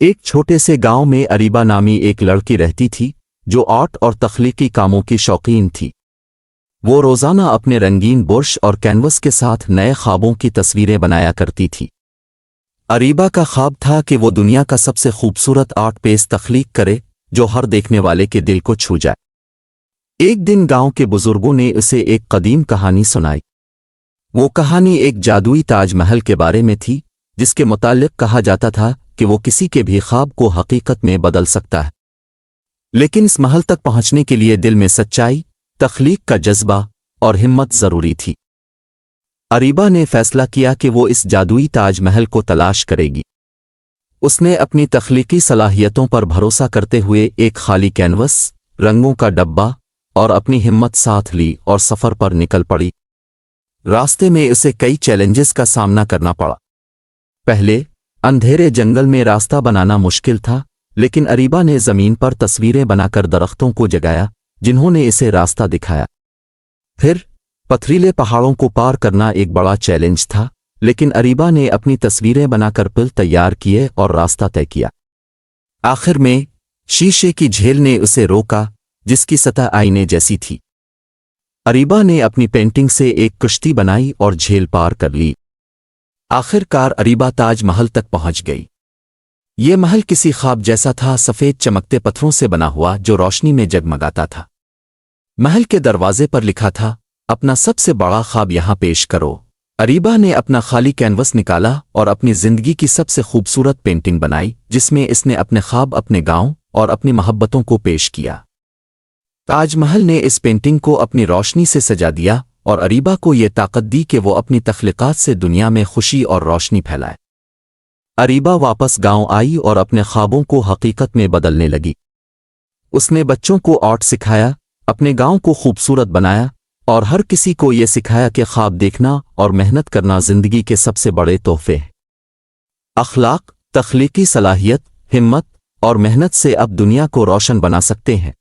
ایک چھوٹے سے گاؤں میں اریبہ نامی ایک لڑکی رہتی تھی جو آرٹ اور تخلیقی کاموں کی شوقین تھی۔ وہ روزانہ اپنے رنگین برش اور کینوس کے ساتھ نئے خوابوں کی تصویریں بنایا کرتی تھی۔ اریبہ کا خواب تھا کہ وہ دنیا کا سب سے خوبصورت آرٹ پیس تخلیق کرے جو ہر دیکھنے والے کے دل کو چھو جائے۔ ایک دن گاؤں کے بزرگوں نے اسے ایک قدیم کہانی سنائی۔ وہ کہانی ایک جادوئی تاج محل کے بارے میں تھی جس کے متعلق کہا جاتا تھا کہ وہ کسی کے بھی خواب کو حقیقت میں بدل سکتا ہے، لیکن اس محل تک پہنچنے کے لیے دل میں سچائی، تخلیق کا جذبہ اور ہمت ضروری تھی۔ اریبہ نے فیصلہ کیا کہ وہ اس جادوئی تاج محل کو تلاش کرے گی۔ اس نے اپنی تخلیقی صلاحیتوں پر بھروسہ کرتے ہوئے ایک خالی کینوس، رنگوں کا ڈبہ اور اپنی ہمت ساتھ لی اور سفر پر نکل پڑی۔ راستے میں اسے کئی چیلنجز کا سامنا کرنا پڑا۔ پہلے، اندھیرے جنگل میں راستہ بنانا مشکل تھا، لیکن اریبہ نے زمین پر تصویریں بنا کر درختوں کو جگایا جنہوں نے اسے راستہ دکھایا۔ پھر، پتھریلے پہاڑوں کو پار کرنا ایک بڑا چیلنج تھا، لیکن اریبہ نے اپنی تصویریں بنا کر پل تیار کیے اور راستہ طے کیا۔ آخر میں، شیشے کی جھیل نے اسے روکا جس کی سطح آئینے جیسی تھی۔ اریبہ نے اپنی پینٹنگ سے ایک کشتی بنائی اور جھیل پار کر لی۔ آخر کار اریبہ تاج محل تک پہنچ گئی۔ یہ محل کسی خواب جیسا تھا، سفید چمکتے پتھروں سے بنا ہوا جو روشنی میں جگمگاتا تھا۔ محل کے دروازے پر لکھا تھا، اپنا سب سے بڑا خواب یہاں پیش کرو۔ اریبہ نے اپنا خالی کینوس نکالا اور اپنی زندگی کی سب سے خوبصورت پینٹنگ بنائی جس میں اس نے اپنے خواب، اپنے گاؤں اور اپنی محبتوں کو پیش کیا۔ تاج محل نے اس پینٹنگ کو اپنی روشنی سے سجا دیا اور اریبہ کو یہ طاقت دی کہ وہ اپنی تخلیقات سے دنیا میں خوشی اور روشنی پھیلائے۔ اریبہ واپس گاؤں آئی اور اپنے خوابوں کو حقیقت میں بدلنے لگی۔ اس نے بچوں کو آرٹ سکھایا، اپنے گاؤں کو خوبصورت بنایا اور ہر کسی کو یہ سکھایا کہ خواب دیکھنا اور محنت کرنا زندگی کے سب سے بڑے تحفے ہیں۔ اخلاق، تخلیقی صلاحیت، ہمت اور محنت سے اب دنیا کو روشن بنا سکتے ہیں۔